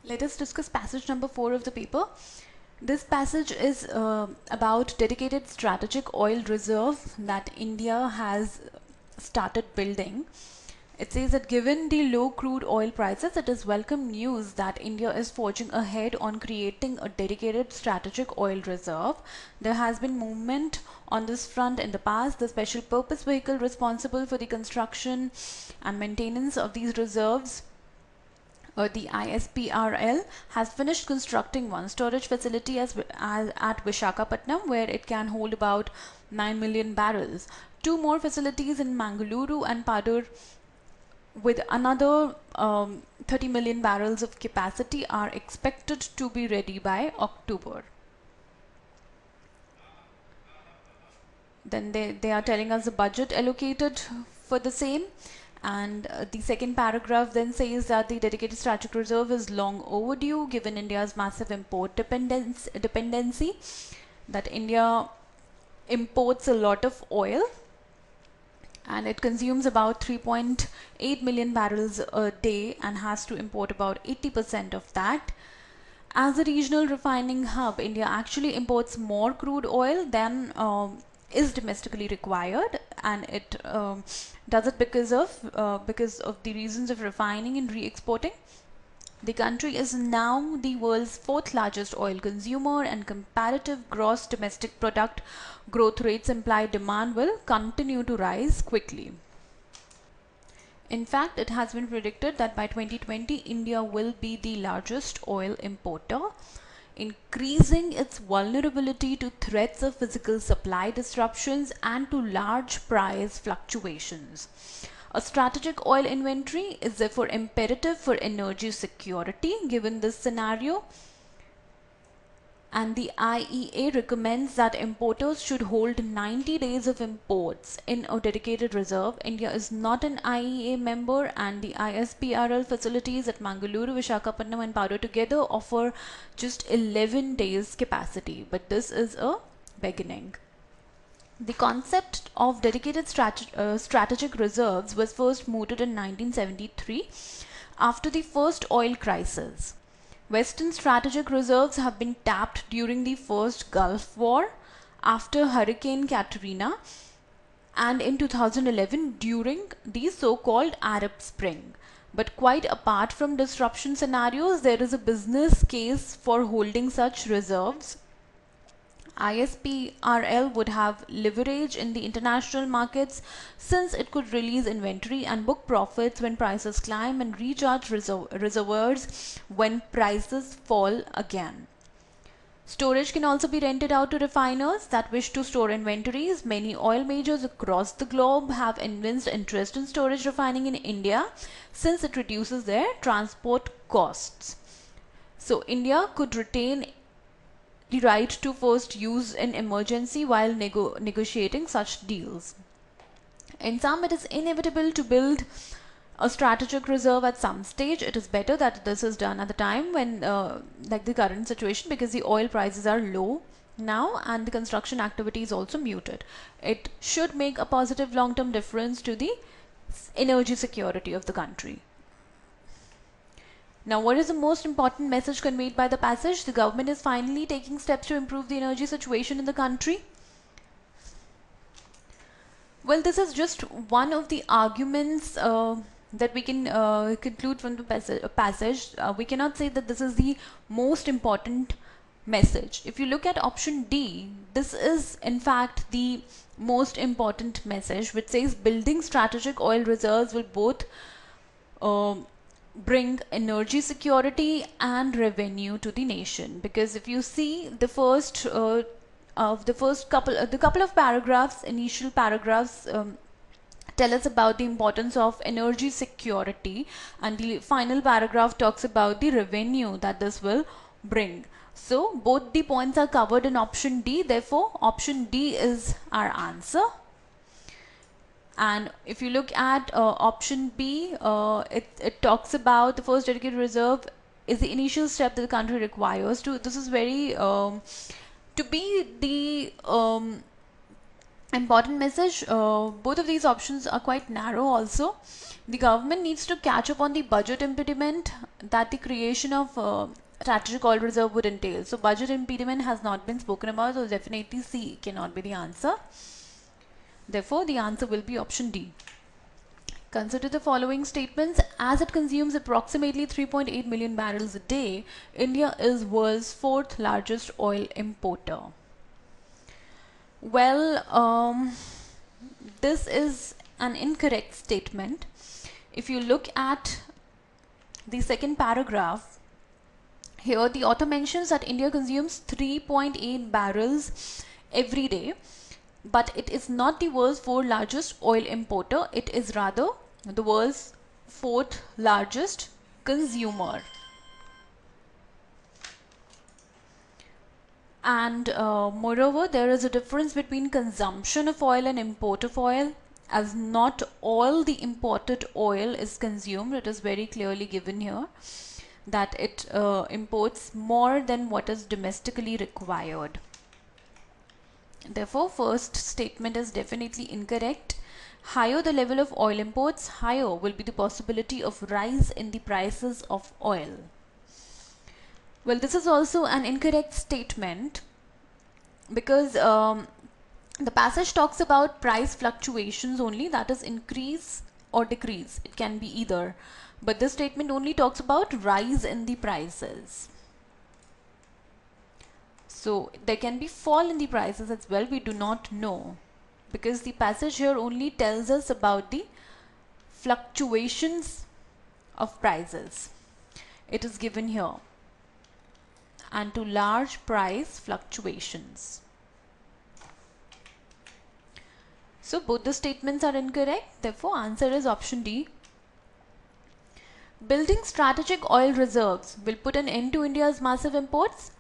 Let us discuss passage number 4 of the paper. This passage is about dedicated strategic oil reserve that India has started building. It says that given the low crude oil prices, it is welcome news that India is forging ahead on creating a dedicated strategic oil reserve. There has been movement on this front in the past. The special purpose vehicle responsible for the construction and maintenance of these reserves, the ISPRL, has finished constructing one storage facility at Visakhapatnam, where it can hold about 9 million barrels. Two more facilities in Mangaluru and Padur with another 30 million barrels of capacity are expected to be ready by October. Then they are telling us the budget allocated for the same. And the second paragraph then says that the dedicated strategic reserve is long overdue given India's massive import dependency, that India imports a lot of oil and it consumes about 3.8 million barrels a day and has to import about 80% of that. As a regional refining hub, India actually imports more crude oil than is domestically required, and it does it because of the reasons of refining and re-exporting. The country is now the world's fourth largest oil consumer, and comparative gross domestic product growth rates imply demand will continue to rise quickly. In fact, it has been predicted that by 2020, India will be the largest oil importer, increasing its vulnerability to threats of physical supply disruptions and to large price fluctuations. A strategic oil inventory is therefore imperative for energy security given this scenario, and the IEA recommends that importers should hold 90 days of imports in a dedicated reserve. India is not an IEA member, and the ISPRL facilities at Mangaluru, Visakhapatnam and Padur together offer just 11 days capacity, but this is a beginning. The concept of dedicated strategic reserves was first mooted in 1973 after the first oil crisis. Western strategic reserves have been tapped during the first Gulf War, after Hurricane Katrina, and in 2011 during the so-called Arab Spring. But quite apart from disruption scenarios, there is a business case for holding such reserves. ISPRL would have leverage in the international markets since it could release inventory and book profits when prices climb and recharge reservoirs when prices fall again. Storage can also be rented out to refiners that wish to store inventories. Many oil majors across the globe have evinced interest in storage refining in India since it reduces their transport costs. So India could retain the right to first use in emergency while negotiating such deals. In sum, it is inevitable to build a strategic reserve at some stage. It is better that this is done at the time when like the current situation, because the oil prices are low now and the construction activity is also muted. It should make a positive long-term difference to the energy security of the country. Now, what is the most important message conveyed by the passage? The government is finally taking steps to improve the energy situation in the country. Well, this is just one of the arguments that we can conclude from the passage. We cannot say that this is the most important message. If you look at option D, this is in fact the most important message, which says building strategic oil reserves will both bring energy security and revenue to the nation. Because if you see the couple of paragraphs, initial paragraphs, tell us about the importance of energy security, and the final paragraph talks about the revenue that this will bring. So both the points are covered in option D, therefore option D is our answer. And if you look at option B, it talks about the first dedicated reserve is the initial step that the country requires to, this is very to be the Important message, both of these options are quite narrow also. The government needs to catch up on the budget impediment that the creation of strategic oil reserve would entail. So budget impediment has not been spoken about, so definitely C cannot be the answer. Therefore, the answer will be option D. Consider the following statements. As it consumes approximately 3.8 million barrels a day, India is world's fourth largest oil importer. Well, this is an incorrect statement. If you look at the second paragraph, here the author mentions that India consumes 3.8 barrels every day, but it is not the world's fourth largest oil importer. It is rather the world's fourth largest consumer. And moreover, there is a difference between consumption of oil and import of oil, as not all the imported oil is consumed. It is very clearly given here that it imports more than what is domestically required. Therefore, first statement is definitely incorrect. Higher the level of oil imports, higher will be the possibility of rise in the prices of oil. Well, this is also an incorrect statement because the passage talks about price fluctuations only, that is increase or decrease. It can be either. But this statement only talks about rise in the prices. So there can be fall in the prices as well. We do not know because the passage here only tells us about the fluctuations of prices. It is given here. And to large price fluctuations. So both the statements are incorrect. Therefore, answer is option D. Building strategic oil reserves will put an end to India's massive imports,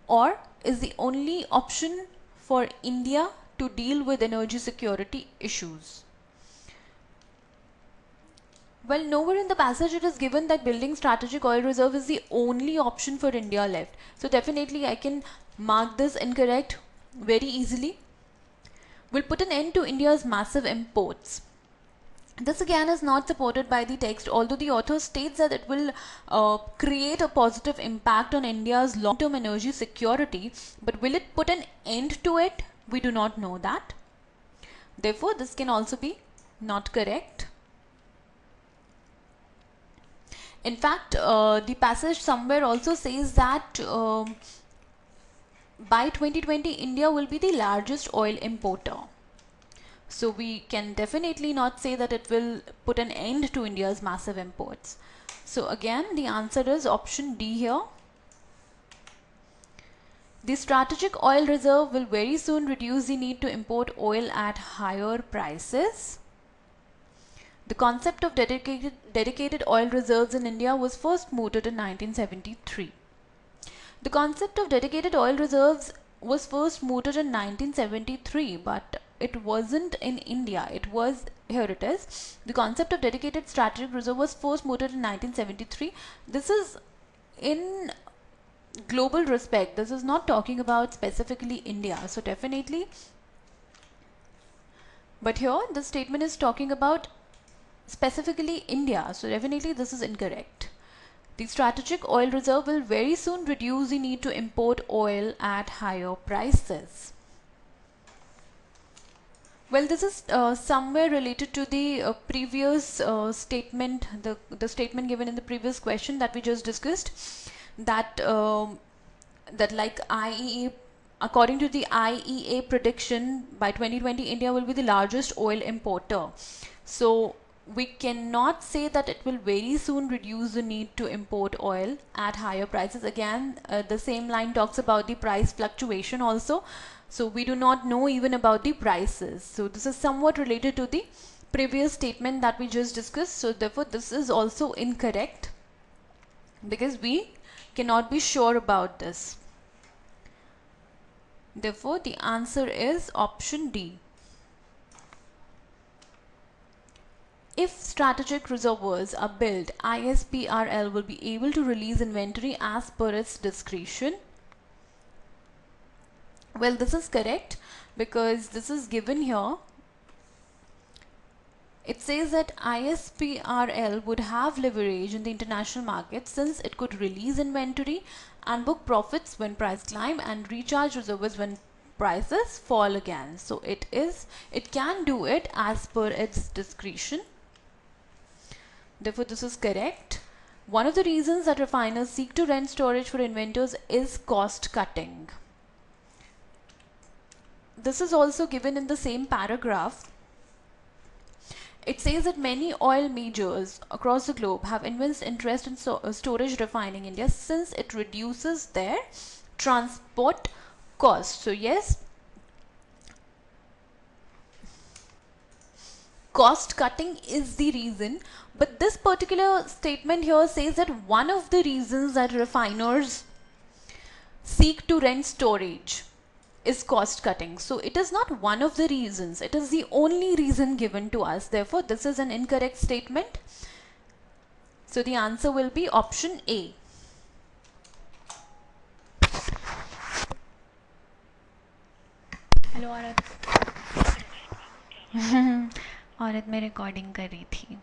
or is the only option for India to deal with energy security issues? Well, nowhere in the passage it is given that building strategic oil reserve is the only option for India left. So definitely I can mark this incorrect very easily. Will put an end to India's massive imports. This again is not supported by the text, although the author states that it will create a positive impact on India's long-term energy security. But will it put an end to it? We do not know that. Therefore, this can also be not correct. In fact, the passage somewhere also says that by 2020, India will be the largest oil importer. So we can definitely not say that it will put an end to India's massive imports. So again, the answer is option D here. The strategic oil reserve will very soon reduce the need to import oil at higher prices. The concept of dedicated oil reserves in India was first mooted in 1973. The concept of dedicated oil reserves was first mooted in 1973, but it wasn't in India. It was, here it is. The concept of dedicated strategic reserve was first mooted in 1973. This is in global respect. This is not talking about specifically India. So definitely, but here the statement is talking about specifically India. So definitely this is incorrect. The strategic oil reserve will very soon reduce the need to import oil at higher prices. Well, this is somewhere related to the previous statement, the statement given in the previous question that we just discussed, that that like IEA, according to the IEA prediction, by 2020 India will be the largest oil importer. So we cannot say that it will very soon reduce the need to import oil at higher prices. Again, the same line talks about the price fluctuation also. So we do not know even about the prices. So this is somewhat related to the previous statement that we just discussed. So therefore this is also incorrect because we cannot be sure about this. Therefore the answer is option D. If strategic reservoirs are built, ISPRL will be able to release inventory as per its discretion. Well, this is correct because this is given here. It says that ISPRL would have leverage in the international market since it could release inventory and book profits when price climb and recharge reserves when prices fall again. So it can do it as per its discretion. Therefore, this is correct. One of the reasons that refiners seek to rent storage for inventors is cost cutting. This is also given in the same paragraph. It says that many oil majors across the globe have evinced interest in storage refining India since it reduces their transport costs. So yes, cost cutting is the reason, but this particular statement here says that one of the reasons that refiners seek to rent storage is cost cutting. So it is not one of the reasons, it is the only reason given to us. Therefore, this is an incorrect statement. So the answer will be option A. Hello औरत औरत मैं recording कर रही थी.